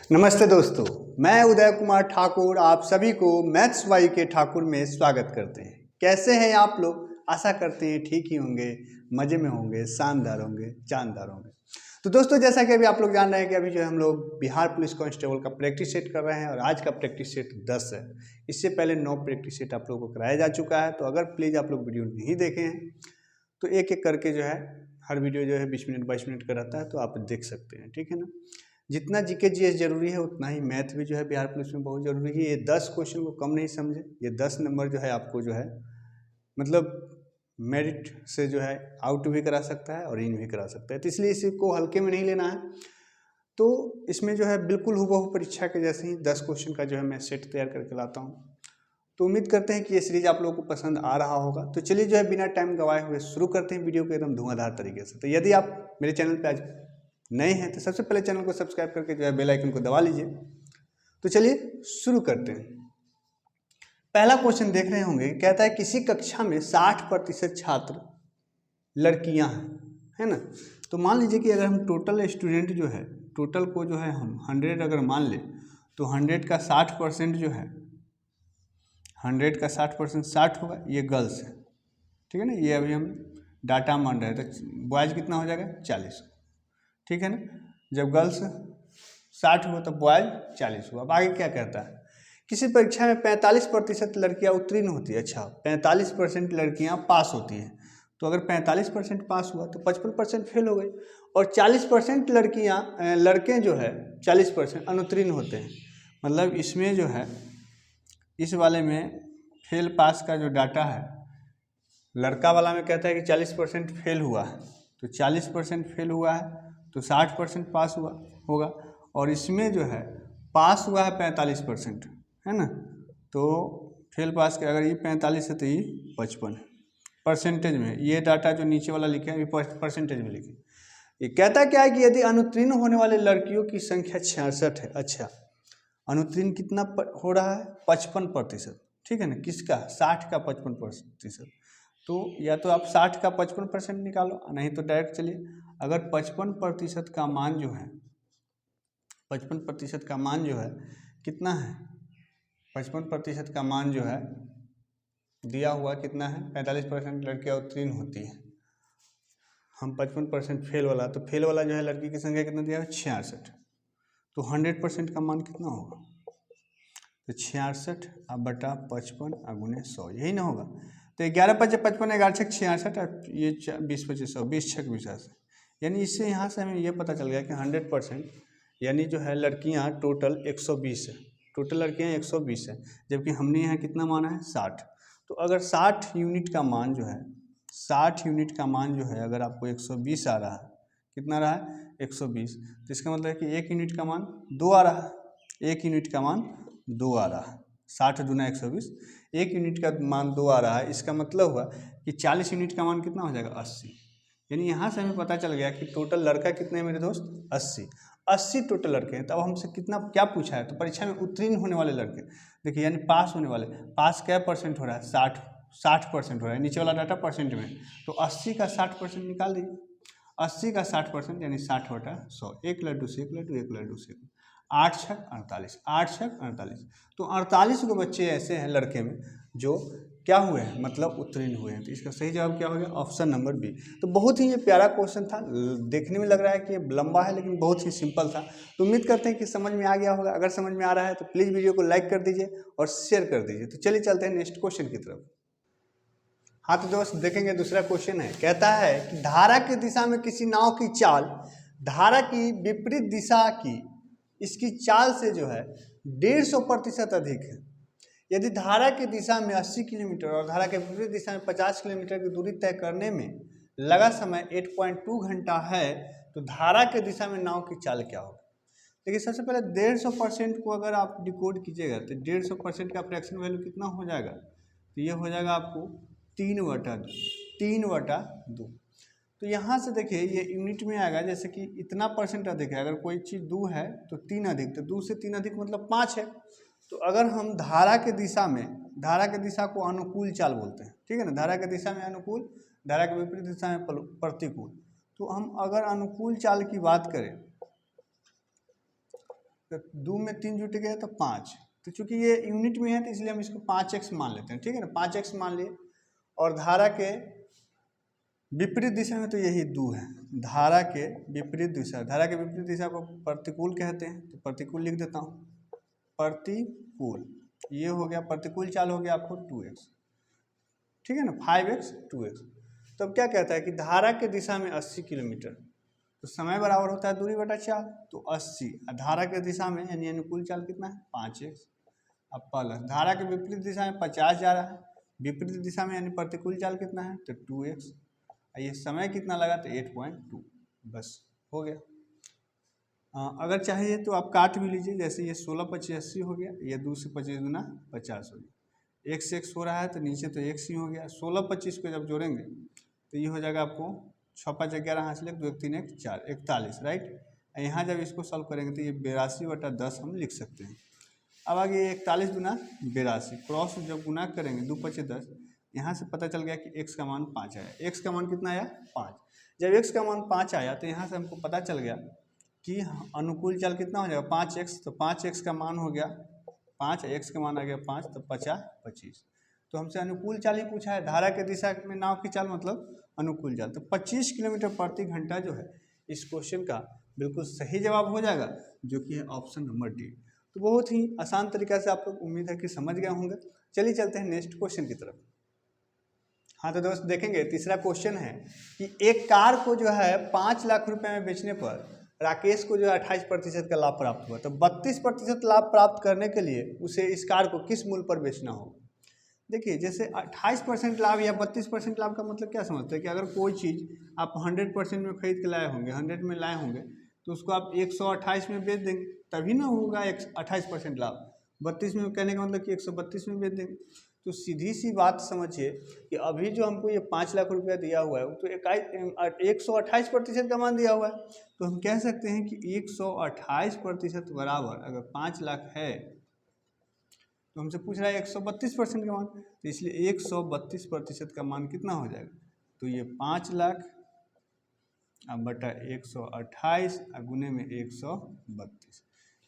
नमस्ते दोस्तों, मैं उदय कुमार ठाकुर आप सभी को मैथ्स वाई के ठाकुर में स्वागत करते हैं। कैसे हैं आप लोग? आशा करते हैं ठीक ही होंगे, मज़े में होंगे, शानदार होंगे, जानदार होंगे। तो दोस्तों, जैसा कि अभी आप लोग जान रहे हैं कि अभी जो है हम लोग बिहार पुलिस कांस्टेबल का प्रैक्टिस सेट कर रहे हैं और आज का प्रैक्टिस सेट 10 है। इससे पहले 9 प्रैक्टिस सेट आप लोगों को कराया जा चुका है। तो अगर प्लीज़ आप लोग वीडियो नहीं देखे हैं तो एक एक करके जो है हर वीडियो जो है 20 मिनट 22 मिनट का रहता है, तो आप देख सकते हैं, ठीक है ना। जितना जीके जीएस जरूरी है उतना ही मैथ भी जो है बिहार पुलिस में बहुत जरूरी है। ये 10 क्वेश्चन को कम नहीं समझे, ये 10 नंबर जो है आपको जो है मतलब मेरिट से जो है आउट भी करा सकता है और इन भी करा सकता है। तो इसलिए इसको हल्के में नहीं लेना है। तो इसमें जो है बिल्कुल हुबहू परीक्षा के जैसे ही 10 क्वेश्चन का जो है मैं सेट तैयार करके लाता हूँ। तो उम्मीद करते हैं कि ये सीरीज आप लोगों को पसंद आ रहा होगा। तो चलिए जो है बिना टाइम गवाए हुए शुरू करते हैं वीडियो को एकदम धुआंधार तरीके से। तो यदि आप मेरे चैनल पे आज नए हैं तो सबसे पहले चैनल को सब्सक्राइब करके जो है बेल आइकन को दबा लीजिए। तो चलिए शुरू करते हैं। पहला क्वेश्चन देख रहे होंगे, कहता है किसी कक्षा में 60% छात्र लड़कियां हैं, है ना। तो मान लीजिए कि अगर हम टोटल स्टूडेंट जो है, टोटल को जो है हम 100 अगर मान ले तो 100 का 60% जो है 100 का 60% 60 होगा, ये गर्ल्स है, ठीक है ना। ये अभी हम डाटा मान रहे हैं तो बॉयज़ कितना हो जाएगा 40, ठीक है ना। जब गर्ल्स 60 हुआ तो बॉयज 40 हुआ। अब आगे क्या कहता है, किसी परीक्षा में 45% लड़कियां उत्तीर्ण होती है। अच्छा, 45% लड़कियां पास होती हैं। तो अगर 45% पास हुआ तो 55% फेल हो गई और 40% लड़के जो है 40% अनुत्तीर्ण होते हैं। मतलब इसमें जो है इस वाले में फेल पास का जो डाटा है, लड़का वाला में कहता है कि 40% फेल हुआ है, तो 40% फेल हुआ है तो 60% पास हुआ होगा। और इसमें जो है पास हुआ है 45%, है ना। तो फेल पास के अगर ये 45 है तो ये 55 है परसेंटेज में। ये डाटा जो नीचे वाला लिखे हैं ये परसेंटेज में लिखे। ये कहता क्या है कि यदि अनुत्तीर्ण होने वाले लड़कियों की संख्या 66 है। अच्छा, अनुत्तीर्ण कितना हो रहा है 55%, ठीक है ना। किसका 60 का 55%। तो या तो आप 60 का 55% निकालो, नहीं तो डायरेक्ट चलिए अगर 55% का मान जो है 55% का मान जो है कितना है, 55% का मान जो है दिया हुआ कितना है, 45% लड़कियां उत्तीर्ण होती है। हम 55% फेल वाला, तो फेल वाला जो है लड़की की संख्या कितना दिया है 66। तो 100% का मान कितना होगा, तो 66 अब बटा 55 गुने 100, यही ना होगा। तो 11 × 55 11 × 66 और ये 20 × 25 100 20 × 85। यानी इससे यहाँ से हमें ये पता चल गया कि 100% यानी जो है लड़कियाँ टोटल 120 है। टोटल लड़कियाँ 120 है, जबकि हमने यहाँ कितना माना है 60। तो अगर 60 यूनिट का मान जो है 60 यूनिट का मान जो है अगर आपको 120 आ रहा है, कितना रहा है 120, तो इसका मतलब है कि 1 यूनिट का मान 2 आ रहा है। 1 यूनिट का मान 2 आ रहा है। 60 दूना 120, 1 यूनिट का मान 2 आ रहा है। इसका मतलब हुआ कि 40 यूनिट का मान कितना हो जाएगा 80। यानी यहाँ से हमें पता चल गया कि टोटल लड़का कितने हैं मेरे दोस्त 80 टोटल लड़के हैं। तब हमसे कितना क्या पूछा है, तो परीक्षा में उत्तीर्ण होने वाले लड़के देखिए, यानी पास होने वाले, पास क्या परसेंट हो रहा है 60% हो रहा है। नीचे वाला डाटा परसेंट में, तो 80 का 60% निकाल दीजिए। 80 का 60% यानी 60/100। एक लड्डू से एक लड्डू, एक लड्डू से 8 × 6 = 48, 8 × 6 = 48। तो 48 को बच्चे ऐसे हैं लड़के में जो क्या हुए हैं, मतलब उत्तीर्ण हुए हैं। तो इसका सही जवाब क्या हो गया, ऑप्शन नंबर बी। तो बहुत ही ये प्यारा क्वेश्चन था, देखने में लग रहा है कि ये लंबा है लेकिन बहुत ही सिंपल था। तो उम्मीद करते हैं कि समझ में आ गया होगा। अगर समझ में आ रहा है तो प्लीज़ वीडियो को लाइक कर दीजिए और शेयर कर दीजिए। तो चलिए चलते हैं नेक्स्ट क्वेश्चन की तरफ। हाँ तो दोस्त देखेंगे, दूसरा क्वेश्चन है, कहता है कि धारा की दिशा में किसी नाव की चाल धारा की विपरीत दिशा की इसकी चाल से जो है 150% अधिक है। यदि धारा की दिशा में 80 किलोमीटर और धारा के विपरीत दिशा में 50 किलोमीटर की दूरी तय करने में लगा समय 8.2 घंटा है, तो धारा की दिशा में नाव की चाल क्या होगी। देखिए, सबसे पहले 150% को अगर आप डिकोड कीजिएगा तो 150% का फ्रैक्शन वैल्यू कितना हो जाएगा, तो ये हो जाएगा आपको 3/2। तो यहाँ से देखिए ये यूनिट में आएगा, जैसे कि इतना परसेंट अधिक है। अगर कोई चीज़ 2 है तो 3 अधिक, तो 2 से 3 अधिक मतलब 5 है। तो अगर हम धारा के दिशा में, धारा के दिशा को अनुकूल चाल बोलते हैं, ठीक है ना। धारा के दिशा में अनुकूल, धारा के विपरीत दिशा में प्रतिकूल। तो हम अगर अनुकूल चाल की बात करें तो 2 में 3 जुट गया तो 5, तो चूंकि ये यूनिट में है तो इसलिए हम इसको 5x मान लेते हैं, ठीक है ना, 5x मान लिए। और धारा के विपरीत दिशा में तो यही 2 है, धारा के विपरीत दिशा, धारा के विपरीत दिशा को प्रतिकूल कहते हैं, तो प्रतिकूल लिख देता हूँ, प्रतिकूल, ये हो गया प्रतिकूल चाल हो गया आपको 2x, ठीक है ना, 5x 2x। तो अब क्या कहता है कि धारा के दिशा में 80 किलोमीटर, तो समय बराबर होता है दूरी बटा चाल, तो 80, धारा के दिशा में यानी अनुकूल चाल कितना है 5x। अब प्लस धारा के विपरीत दिशा में 50 जा रहा है, विपरीत दिशा में यानी प्रतिकूल चाल कितना है तो 2x, ये समय कितना लगा तो 8.2, बस हो गया। अगर चाहिए तो आप काट भी लीजिए, जैसे ये 16 25 80 हो गया, ये 2 से 25 गुना 50 हो गया, x से x हो रहा है तो नीचे तो x ही हो गया, 16 25 को जब जोड़ेंगे तो ये हो जाएगा आपको 6 5 11 हाथ से 2 1 3 1 4 41, राइट। यहाँ जब इसको सॉल्व करेंगे तो ये 82/10 हम लिख सकते हैं। अब आगे 41 गुना 82, क्रॉस जब गुना करेंगे 2 5 10, यहाँ से पता चल गया कि x का मान 5 आया, x का मान कितना आया 5। जब x का मान 5 आया तो यहाँ से हमको पता चल गया कि अनुकूल चाल कितना हो जाएगा 5x, तो 5x का मान हो गया 5, x का मान आ गया 5, तो 50 25। तो हमसे अनुकूल चाल ही पूछा है, धारा के दिशा में नाव की चाल मतलब अनुकूल चाल, तो 25 किलोमीटर प्रति घंटा जो है इस क्वेश्चन का बिल्कुल सही जवाब हो जाएगा, जो कि है ऑप्शन नंबर डी। तो बहुत ही आसान तरीका से आप लोग उम्मीद है कि समझ गए होंगे। चलिए चलते हैं नेक्स्ट क्वेश्चन की तरफ। हाँ तो दोस्त देखेंगे तीसरा क्वेश्चन है कि एक कार को जो है 5 लाख रुपए में बेचने पर राकेश को जो है 28% का लाभ प्राप्त हुआ, तो 32% लाभ प्राप्त करने के लिए उसे इस कार को किस मूल्य पर बेचना होगा। देखिए जैसे 28% लाभ या 32% लाभ का मतलब क्या समझते हैं कि अगर कोई चीज़ आप 100% में खरीद के लाए होंगे, 100 में लाए होंगे, तो उसको आप 128 में बेच देंगे तभी ना होगा 28% लाभ। 32 में कहने का मतलब कि 132 में बेच देंगे। तो सीधी सी बात समझिए कि अभी जो हमको ये 5 लाख रुपया दिया हुआ है तो 128% का मान दिया हुआ है, तो हम कह सकते हैं कि 128% बराबर अगर 5 लाख है तो हमसे पूछ रहा है 132% का मान, तो इसलिए 132% का मान कितना हो जाएगा, तो ये 5 लाख अब बटा 128 गुने में 132,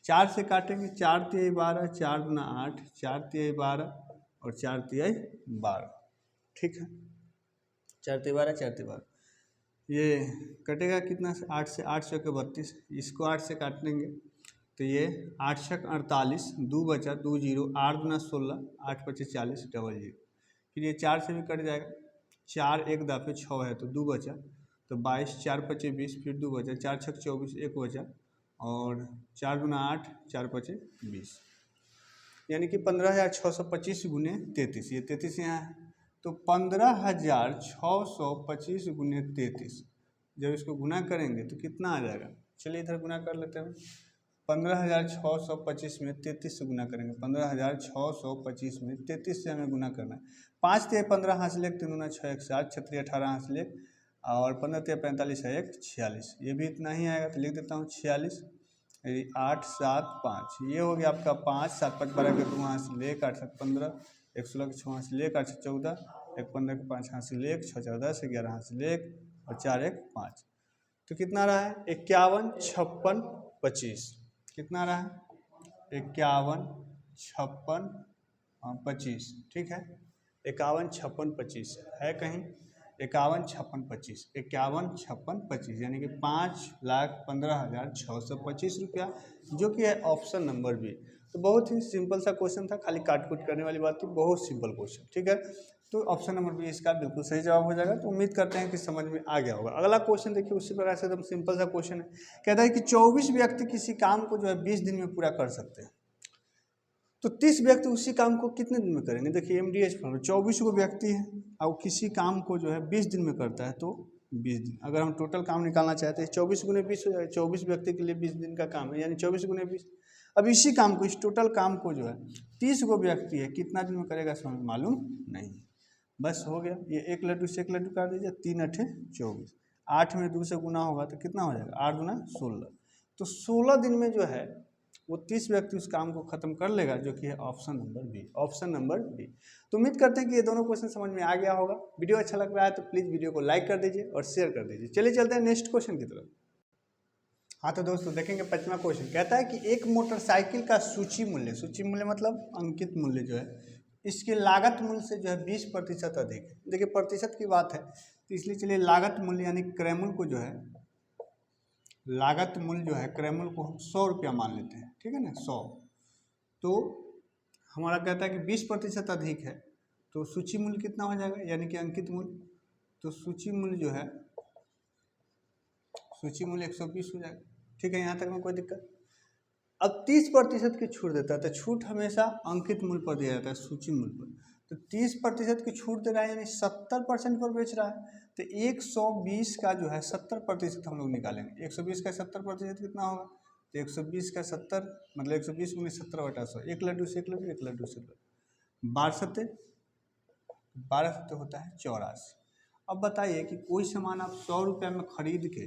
4 से काटेंगे, 4 तिहाई 12, 4 गुना 8, 4 तिहाई 12 और 4 तिहाई 12, ठीक है, 4 तिहाई 12, 4 तिहाई 12, ये कटेगा कितना से 8 से, 8 के 32, इसको 8 से काट लेंगे तो ये 8 छक 48, 2 बचा 2 0, 8 गुना 16, 8 25 40 डबल 0, फिर ये 4 से भी कट जाएगा, 4 एक दफे 6 है तो 2 बचा, तो 22, 4 25 20, फिर 2 बचा, 4 छक 24 1 बचा, और 4 गुना 8, 4 25 20, यानी कि 15,625 गुने 33, ये 33 यहाँ है, तो 15,625 गुने 33 जब इसको गुना करेंगे तो कितना आ जाएगा, चलिए इधर गुना कर लेते हैं। 15,625 में 33 से गुना करेंगे, 15,625 में 33 से हमें गुना करना है, 5 तिहाई 15 हाथ से लेख, 3 गुना 6 1 7, 6 तिहाई 18 हाथ से लेख, और 15 तिहाई 45 है 1 46, ये भी इतना ही आएगा तो लिख देता हूँ 46, 8 7 5, ये हो गया आपका 5, 7 5 12 के 2 हाथ से लेख, 8 7 15, 1 16 के 6 हाथ से लेख, 8 6 14, 1 15 के 5 हाथ से लेख, 6 4 10, 11 हाथ से लेख, और 4 1 5, तो कितना रहा है 51 56 25, कितना रहा है 51 56 25, ठीक है, 51 56 25 है कहीं, 51 56 25, 51 56 25 यानी कि 5,15,625 रुपया, जो कि है ऑप्शन नंबर बी। तो बहुत ही सिंपल सा क्वेश्चन था, खाली काट कूट करने वाली बात थी, बहुत सिंपल क्वेश्चन, ठीक है, तो ऑप्शन नंबर बी इसका बिल्कुल सही जवाब हो जाएगा। तो उम्मीद करते हैं कि समझ में आ गया होगा। अगला क्वेश्चन देखिए, उसी प्रकार से एकदम सिंपल सा क्वेश्चन है, कहता है कि 24 व्यक्ति किसी काम को जो है 20 दिन में पूरा कर सकते हैं, तो 30 व्यक्ति उसी काम को कितने दिन में करेंगे। देखिए MDH फॉर्मूला, 24 को व्यक्ति है और किसी काम को जो है 20 दिन में करता है, तो 20 दिन, अगर हम टोटल काम निकालना चाहते हैं 24 गुने 20 हो जाएगा, 24 व्यक्ति के लिए 20 दिन का काम है, यानी 24 गुने 20। अब इसी काम को, इस टोटल काम को जो है 30 को व्यक्ति है कितना दिन में करेगा, इसमें हमें मालूम नहीं है, बस हो गया। ये 1 लड्डू से 1 लड्डू काट दीजिए, 3 8 24, 8 में 2 से गुना होगा तो कितना हो जाएगा, 8 गुना 16, तो 16 दिन में जो है वो 30 व्यक्ति उस काम को खत्म कर लेगा, जो कि है option number B, option number B. तो उम्मीद करते हैं कि ये दोनों क्वेश्चन समझ में आ गया होगा। वीडियो अच्छा लग रहा है तो प्लीज़ वीडियो को लाइक कर दीजिए और शेयर कर दीजिए। चलिए चलते हैं नेक्स्ट क्वेश्चन की तरफ। हाँ तो दोस्तों देखेंगे 25वां क्वेश्चन कहता है कि एक मोटरसाइकिल का सूची मूल्य मतलब अंकित मूल्य जो है इसके लागत मूल्य से जो है 20% अधिक है। देखिए प्रतिशत की बात है तो इसलिए चलिए लागत मूल्य यानी क्रय मूल्य को जो है लागत मूल्य जो है क्रय मूल्य को हम 100 रुपया मान लेते हैं, ठीक है ना 100। तो हमारा कहता है कि 20% अधिक है तो सूची मूल्य कितना हो जाएगा यानी कि अंकित मूल्य, तो सूची मूल्य जो है सूची मूल्य 120 हो जाएगा। ठीक है, यहाँ तक में कोई दिक्कत। अब 30% की छूट देता है तो छूट हमेशा अंकित मूल्य पर दिया जाता है सूची मूल्य पर, तो 30% की छूट दे रहा है यानी 70% पर बेच रहा है। तो 120 का जो है 70% हम लोग निकालेंगे। 120 का 70% कितना होगा, तो 120 का 70 मतलब 120 में 70/100, एक लड्डू से एक लड्डू, एक लड्डू से 12 सत्ते होता है 84। अब बताइए कि कोई सामान आप 100 रुपया में खरीद के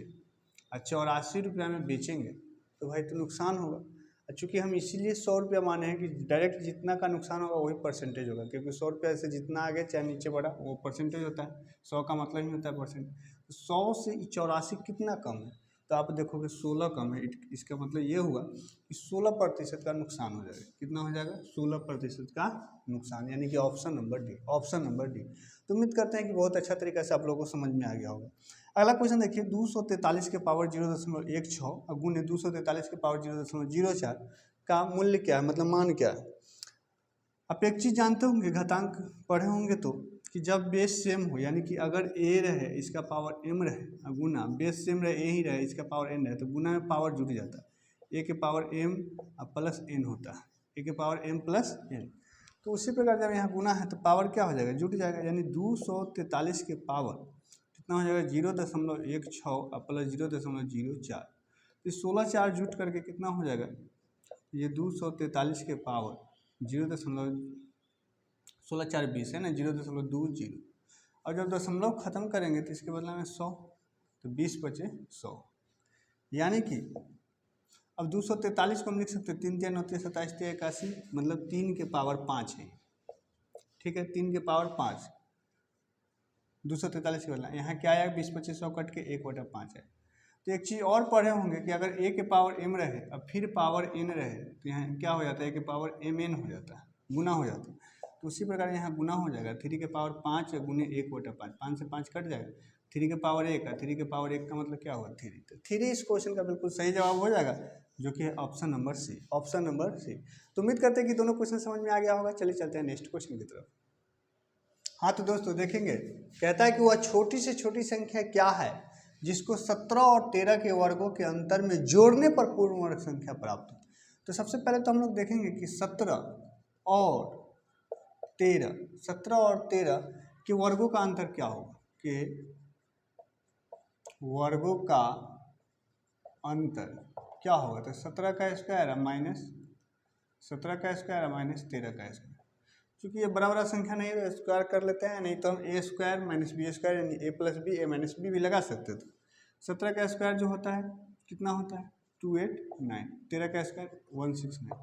और 84 रुपया में बेचेंगे तो भाई तो नुकसान होगा। चूँकि हम इसीलिए 100 रुपया माने हैं कि डायरेक्ट जितना का नुकसान होगा वही परसेंटेज होगा, क्योंकि 100 रुपया से जितना आगे चाहे नीचे बढ़ा वो परसेंटेज होता है, 100 का मतलब ही होता है परसेंट। 100 से 84 कितना कम है, तो आप देखोगे 16 कम है। इसका मतलब ये हुआ कि 16% का नुकसान हो जाएगा। कितना हो जाएगा, 16% का नुकसान, यानी कि option number D, option number D. तो उम्मीद करते हैं कि बहुत अच्छा तरीके से आप लोगों को समझ में आ गया होगा। अगला क्वेश्चन देखिए, 243 के पावर 0.16 और गुने 243 के पावर 0.04 का मूल्य क्या है, मतलब मान क्या है। आप एक चीज़ जानते होंगे, घातांक पढ़े होंगे तो, कि जब बेस सेम हो यानी कि अगर ए रहे इसका पावर एम रहे और गुना बेस सेम रहे ए ही रहे इसका पावर एन रहे तो गुना में पावर जुड़ जाता है। ए के पावर एम प्लस एन होता है, ए के पावर एम प्लस एन। तो उसी प्रकार जब यहाँ गुना है तो पावर क्या हो जाएगा, जुट जाएगा। यानी 243 के पावर कितना हो जाएगा 0.16 प्लस 0.04, तो 16 4 जुट करके कितना हो जाएगा, ये 243 के पावर 0.16 4 20 है ना, 0.20। और जब दशमलव खत्म करेंगे तो इसके बदले में 100, तो 20 बचे 100। यानी कि अब 243 को हम लिख सकते हैं 3 3 9 27 81, मतलब 3 के पावर 5 है। ठीक है, 3 के पावर 5 243 के बदला यहाँ क्या आया, 20 25 100 कट के 1/5 है। तो एक चीज़ और पढ़े होंगे कि अगर ए के पावर एम रहे और फिर पावर एन रहे तो यहाँ क्या हो जाता है, ए के पावर एम एन हो जाता है, गुना हो जाता है। तो उसी प्रकार यहाँ गुना हो जाएगा, 3 के पावर 5 गुने 1/5, 5 से 5 कट जाएगा, 3 के पावर 1 है, 3 के पावर 1 का मतलब क्या हुआ 3। तो 3 इस क्वेश्चन का बिल्कुल सही जवाब हो जाएगा, जो कि है option number C, option number C. तो उम्मीद करते हैं कि दोनों क्वेश्चन समझ में आ गया होगा। चलिए चलते हैं नेक्स्ट क्वेश्चन की तरफ। हाँ तो दोस्तों देखेंगे, कहता है कि वह छोटी से छोटी संख्या क्या है जिसको 17 और 13 के वर्गों के अंतर में जोड़ने पर पूर्ण वर्ग संख्या प्राप्त हो। तो सबसे पहले तो हम लोग देखेंगे कि 17 और 13 के वर्गों का अंतर क्या होगा, कि वर्गों का अंतर क्या होगा। तो 17 का स्क्वायर है माइनस 17 का स्क्वायर है माइनस 13 का स्क्वायर। क्योंकि ये बराबर संख्या नहीं है स्क्वायर कर लेते हैं, नहीं तो हम ए स्क्वायर माइनस बी स्क्वायर यानी ए प्लस बी ए माइनस बी भी लगा सकते थे। 17 का स्क्वायर जो होता है कितना होता है 289, 13 का स्क्वायर 169।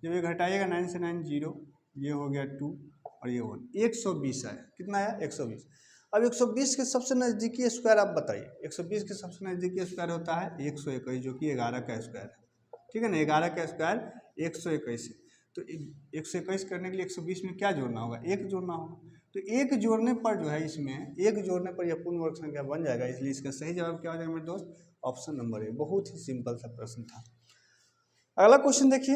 जब ये घटाइएगा 9 से 9 0, ये हो गया 2 और ये 1, 120 आया। कितना आया 120। अब 120 के सबसे नज़दीकी स्क्वायर आप बताइए। 120 के सबसे नज़दीकी स्क्वायर होता है 121, जो कि 11 का स्क्वायर है। ठीक है ना, 11 का स्क्वायर 121 है। तो 121 करने के लिए 120 में क्या जोड़ना होगा, 1 जोड़ना होगा। तो 1 जोड़ने पर जो है इसमें 1 जोड़ने पर यह पूर्ण वर्ग संख्या बन जाएगा। इसलिए इसका सही जवाब क्या हो जाएगा मेरे दोस्त, ऑप्शन नंबर ए। बहुत ही सिंपल सा प्रश्न था। अगला क्वेश्चन देखिए,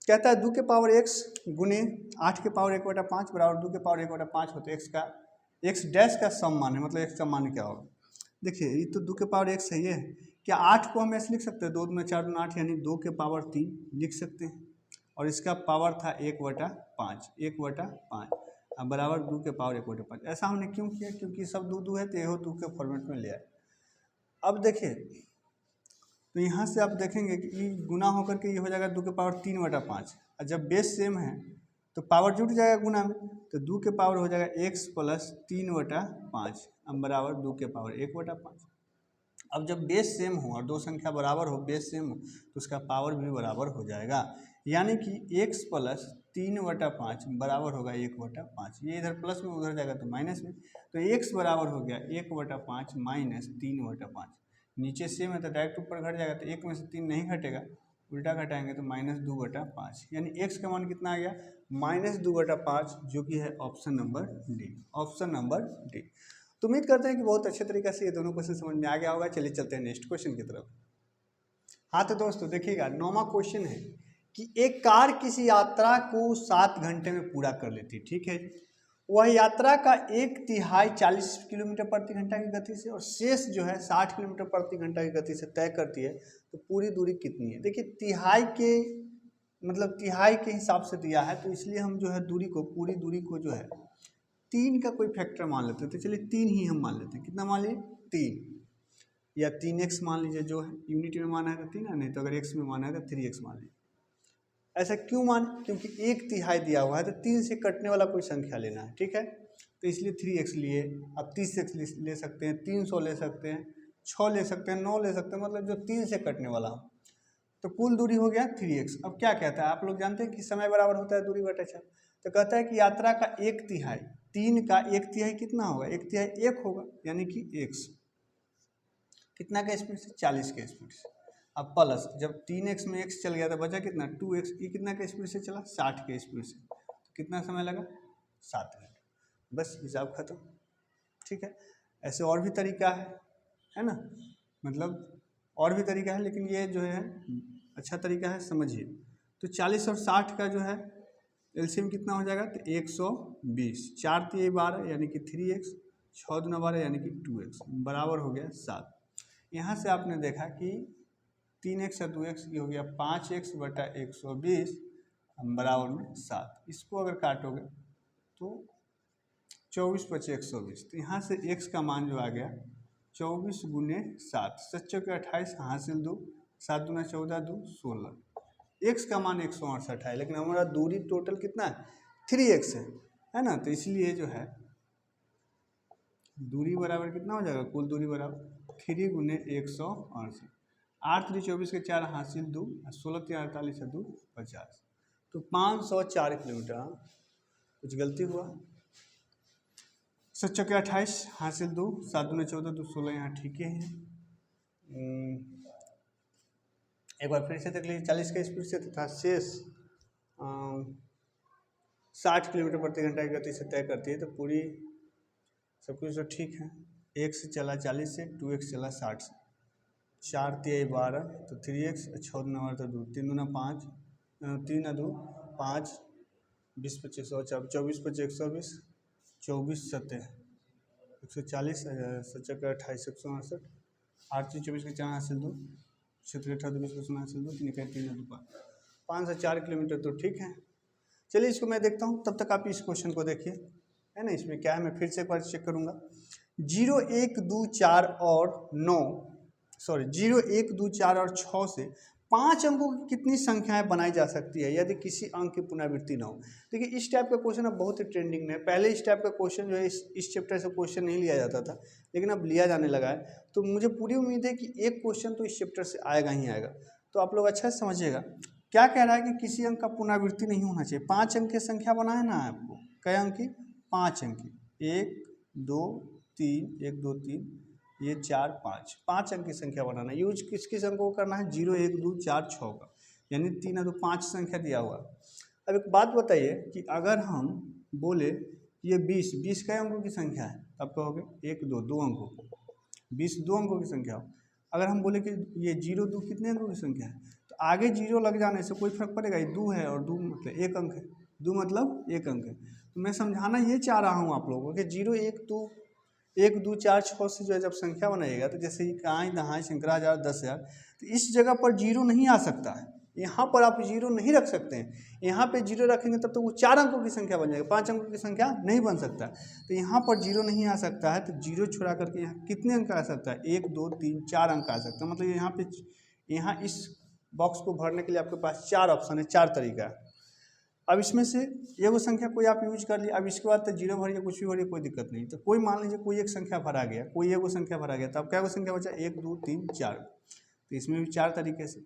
कहता है 2 के पावर x गुने 8 के पावर 1/5 बराबर 2 के पावर 1/5 होते x डैश का सम मान है, मतलब x का मान क्या होगा। देखिए ये तो 2 के पावर x सही है, क्या 8 को हम ऐसे लिख सकते हैं 2 दूना 4 दूना 8 यानी 2 के पावर 3 लिख सकते हैं, और इसका पावर था 1/5 अब बराबर 2 के पावर 1/5। ऐसा हमने क्यों किया, क्योंकि सब 2 2 है तो यहो 2 के फॉर्मेट में ले आए। अब देखिए तो यहाँ से आप देखेंगे कि ये गुना होकर के ये हो जाएगा 2 के पावर 3/5, और जब बेस सेम है तो पावर जुट जाएगा गुना में, तो 2 के पावर हो जाएगा x प्लस 3/5 अब बराबर 2 के पावर 1/5। अब जब बेस सेम हो और दो संख्या बराबर हो, बेस सेम हो, तो उसका पावर भी बराबर हो जाएगा। यानी कि x प्लस 3/5 बराबर होगा 1/5। ये इधर प्लस में उधर जाएगा तो माइनस में, तो x बराबर हो गया 1/5 माइनस 3/5। नीचे सेम है तो डायरेक्ट ऊपर घट जाएगा, तो 1 में से 3 नहीं घटेगा, उल्टा घटाएंगे तो -2/5, यानी x का मान कितना आ गया -2/5, जो कि है option number D, option number D. तो उम्मीद करते हैं कि बहुत अच्छे तरीके से ये दोनों क्वेश्चन समझ में आ गया होगा। चलिए चलते हैं नेक्स्ट क्वेश्चन की तरफ। हाँ तो दोस्तों देखिएगा, 9वां क्वेश्चन है कि एक कार किसी यात्रा को 7 घंटे में पूरा कर लेती है, ठीक है। वह यात्रा का 1/3 40 किलोमीटर प्रति घंटा की गति से और शेष जो है 60 किलोमीटर प्रति घंटा की गति से तय करती है, तो पूरी दूरी कितनी है। देखिए तिहाई के मतलब तिहाई के हिसाब से दिया है, तो इसलिए हम जो है दूरी को, पूरी दूरी को जो है 3 का कोई फैक्टर मान लेते हैं। तो चलिए 3 ही हम मान लेते हैं। कितना मान लिए 3, या 3x मान लीजिए, जो है यूनिट में माना है तो 3 है, नहीं तो अगर x में माना है तो 3x मान लीजिए। ऐसा क्यों मान, क्योंकि 1/3 दिया हुआ है तो 3 से कटने वाला कोई संख्या लेना है, ठीक है। तो इसलिए 3x लिए। अब 30x ले सकते हैं, 300 ले सकते हैं, 6 ले सकते हैं, 9 ले सकते हैं, मतलब जो 3 से कटने वाला हो। तो कुल दूरी हो गया 3x। अब क्या कहता है, आप लोग जानते हैं कि समय बराबर होता है दूरी बटा 4। तो कहता है कि यात्रा का 1/3, 3 का 1/3 कितना होगा, 1/3 1 होगा, यानी कि x कितना का स्पीड से, 40 के स्पीड से। अब प्लस जब 3x में x चल गया तो बचा कितना 2x, ये कितना के स्पीड से चला, 60 के स्पीड से। तो कितना समय लगा 7 मिनट, बस हिसाब खत्म, ठीक है। ऐसे और भी तरीका है ना, मतलब और भी तरीका है, लेकिन ये जो है अच्छा तरीका है, समझिए। तो 40 और 60 का जो है एलसीएम कितना हो जाएगा, तो 120, 4 3 12 यानी कि 3x, 6 दूना 12 यानी कि 2x, बराबर हो गया 7। यहाँ से आपने देखा कि 3x और 2x ये हो गया 5x बटा 120 बराबर में 7। इसको अगर काटोगे तो 24 × 5 = 120। तो यहाँ से x का मान जो आ गया 24 × 7, 7 × 28 हासिल 2, 7 दूना 14 2 16, x का मान 168 है, लेकिन हमारा दूरी टोटल कितना है 3x है ना। तो इसलिए जो है दूरी बराबर कितना हो जाएगा, कुल दूरी बराबर 3 × 168, 8 3 24 के 4 हासिल 2, 16 3 48 2 50, तो 504 किलोमीटर। कुछ गलती हुआ, 7 × 28 हासिल 2, 7 दूना 14 2 16, यहाँ ठीक है। एक बार फिर से देख लीजिए, 40 के स्पीड से तथा शेष 60 किलोमीटर प्रति घंटा की गति से तय करती है, तो पूरी सब कुछ तो ठीक है। 1 से चला 40 से, 2x चला 60 से, 4 3 12 तो 3x, 6 दूना 12 तो 2, 3 दूना 5, 3 2 5, 20 25 और 24 25 120, 24 7 140, 7 × 28 168, 8 3 24 के 4 हासिल 2, 6 3 18 20 को हासिल 2, 3 1 3 2 504 किलोमीटर तो ठीक है। चलिए इसको मैं देखता हूँ, तब तक आप इस क्वेश्चन को देखिए, है ना। इसमें क्या है, मैं फिर से एक बार चेक करूँगा। 0 1 2 4 और 9 सॉरी 0 1 2 4 और 6 से 5 अंकों की कितनी संख्याएं बनाई जा सकती है यदि किसी अंक की पुनरावृत्ति न हो। देखिए इस टाइप का क्वेश्चन अब बहुत ही ट्रेंडिंग में है। पहले इस टाइप का क्वेश्चन जो है इस चैप्टर से क्वेश्चन नहीं लिया जाता था, लेकिन अब लिया जाने लगा है। तो मुझे पूरी उम्मीद है कि एक क्वेश्चन तो इस चैप्टर से आएगा ही आएगा। तो आप लोग अच्छा से समझिएगा, क्या कह रहा है कि किसी अंक का पुनरावृत्ति नहीं होना चाहिए। 5 अंक की संख्या बनाए ना आपको, कई अंक की, 5 अंक की, 1 2 3 1 2 3 ये 4 5, 5 अंक की संख्या बनाना। यूज किस अंकों को करना है, 0 1 2 4 6 का, यानी 3 2 5 संख्या दिया हुआ। अब एक बात बताइए कि अगर हम बोले ये 20 कई अंकों की संख्या है, तब कहोगे 1 2 2 अंकों की, 20 2 अंकों की संख्या हो। अगर हम बोले कि ये 0 2 कितने अंकों की संख्या है, तो आगे 0 लग जाने से कोई फर्क पड़ेगा। ये 2 है और 2 मतलब 1 अंक है, 2 मतलब 1 अंक है। तो मैं समझाना ये चाह रहा हूँ आप लोगों को कि 0 1 2 4 6 से जो है जब संख्या बनाइएगा, तो जैसे कि कहाँ दहाई शंकराचार्य 10,000, तो इस जगह पर 0 नहीं आ सकता है। यहाँ पर आप 0 नहीं रख सकते हैं। यहाँ पे 0 रखेंगे तब तो वो 4 अंकों की संख्या बन जाएगी, 5 अंकों की संख्या नहीं बन सकता। तो यहाँ पर 0 नहीं आ सकता है, तो 0 छुड़ा करके यहाँ कितने अंक आ सकता है, 1 2 3 4 अंक आ सकता है। मतलब यहाँ इस बॉक्स को भरने के लिए आपके पास 4 ऑप्शन है, 4 तरीका है। अब इसमें से ये वो संख्या कोई आप यूज कर लिया। अब इसके बाद तो 0 भरिए, कुछ भी भरिए, कोई दिक्कत नहीं। तो कोई मान लीजिए कोई एक संख्या भरा गया, कोई एक वो संख्या भरा गया, तो अब क्या वो संख्या बचा, 1 2 3 4। तो इसमें भी 4 तरीके से।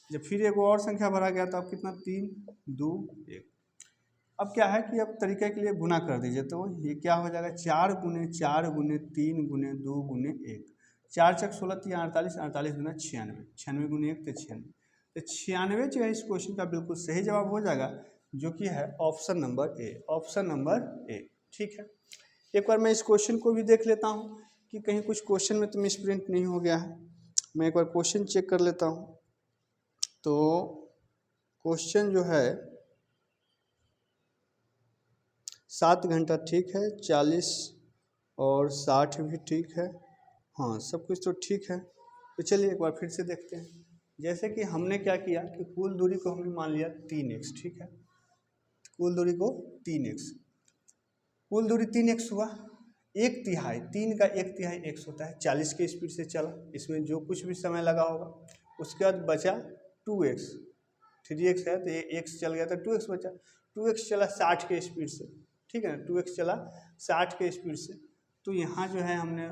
जब फिर एक और संख्या भरा गया तो अब कितना, 3 2 1। अब क्या है कि अब तरीके के लिए गुना कर दीजिए, तो ये क्या हो जाएगा, 4 × 4 × 3 × 2 × 1, 4 चक 16 3 48, 48 दूना 96, 96 गुने 1 तो 96, तो 96 जो है इस क्वेश्चन का बिल्कुल सही जवाब हो जाएगा, जो कि है option number A, option number A. ठीक है, एक बार मैं इस क्वेश्चन को भी देख लेता हूँ कि कहीं कुछ क्वेश्चन में तो मिसप्रिंट नहीं हो गया है। मैं एक बार क्वेश्चन चेक कर लेता हूँ। तो क्वेश्चन जो है 7 घंटा ठीक है, 40 और 60 भी ठीक है, हाँ सब कुछ तो ठीक है। तो चलिए एक बार फिर से देखते हैं। जैसे कि हमने क्या किया कि कुल दूरी को हमने मान लिया 3x, ठीक है, कुल दूरी को 3x, कुल दूरी 3x हुआ, 1/3, 3 का 1/3 x होता है, 40 के स्पीड से चला, इसमें जो कुछ भी समय लगा होगा, उसके बाद बचा 2x, 3x है तो ये x चल गया था, 2x बचा, 2x चला 60 के स्पीड से, ठीक है ना, 2x चला 60 के स्पीड से। तो यहाँ जो है हमने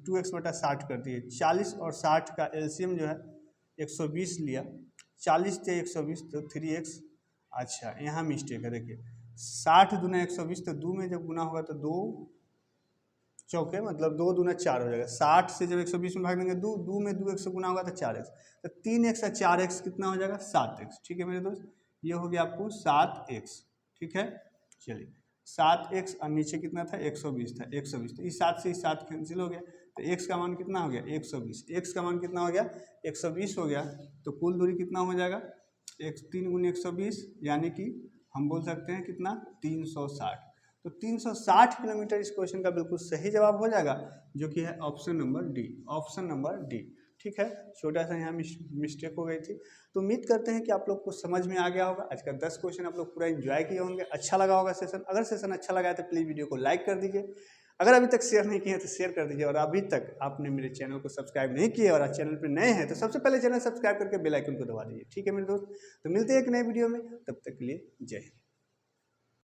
2x/60 कर दिए, 40 और 60 का एलसीएम जो है 120 लिया, 40 से 120 तो 3x, अच्छा यहाँ मिस्टेक है, देखिए 60 दूना 120, तो 2 में जब गुना होगा तो 2 चौके मतलब 2 दूना 4 हो जाएगा, 60 से जब 120 में भाग देंगे 2 में 2x से गुना होगा तो 4x, तो 3x और 4x कितना हो जाएगा 7x। ठीक है मेरे दोस्त, ये हो गया आपको 7x। ठीक है, चलिए 7x और नीचे कितना था 120 था, 120, तो इस 7 से इस 7 कैंसिल हो गया, तो x का मान कितना हो गया 120, x का मान कितना हो गया 120 हो गया। तो कुल दूरी कितना हो जाएगा 3 गुने 120, यानी कि हम बोल सकते हैं कितना 360। तो 360 किलोमीटर इस क्वेश्चन का बिल्कुल सही जवाब हो जाएगा, जो कि है option number D, option number D. ठीक है, छोटा सा यहाँ मिस्टेक हो गई थी। तो उम्मीद करते हैं कि आप लोग को समझ में आ गया होगा। आज का 10 क्वेश्चन आप लोग पूरा एंजॉय किए होंगे, अच्छा लगा होगा सेशन। अगर सेशन अच्छा लगा है तो प्लीज़ वीडियो को लाइक कर दीजिए, अगर अभी तक शेयर नहीं किए हैं तो शेयर कर दीजिए, और अभी तक आपने मेरे चैनल को सब्सक्राइब नहीं किया और चैनल पर नए हैं तो सबसे पहले चैनल सब्सक्राइब करके बेल आइकन को दबा दीजिए। ठीक है मेरे दोस्त, तो मिलते हैं एक नए वीडियो में, तब तक के लिए जय हिंद।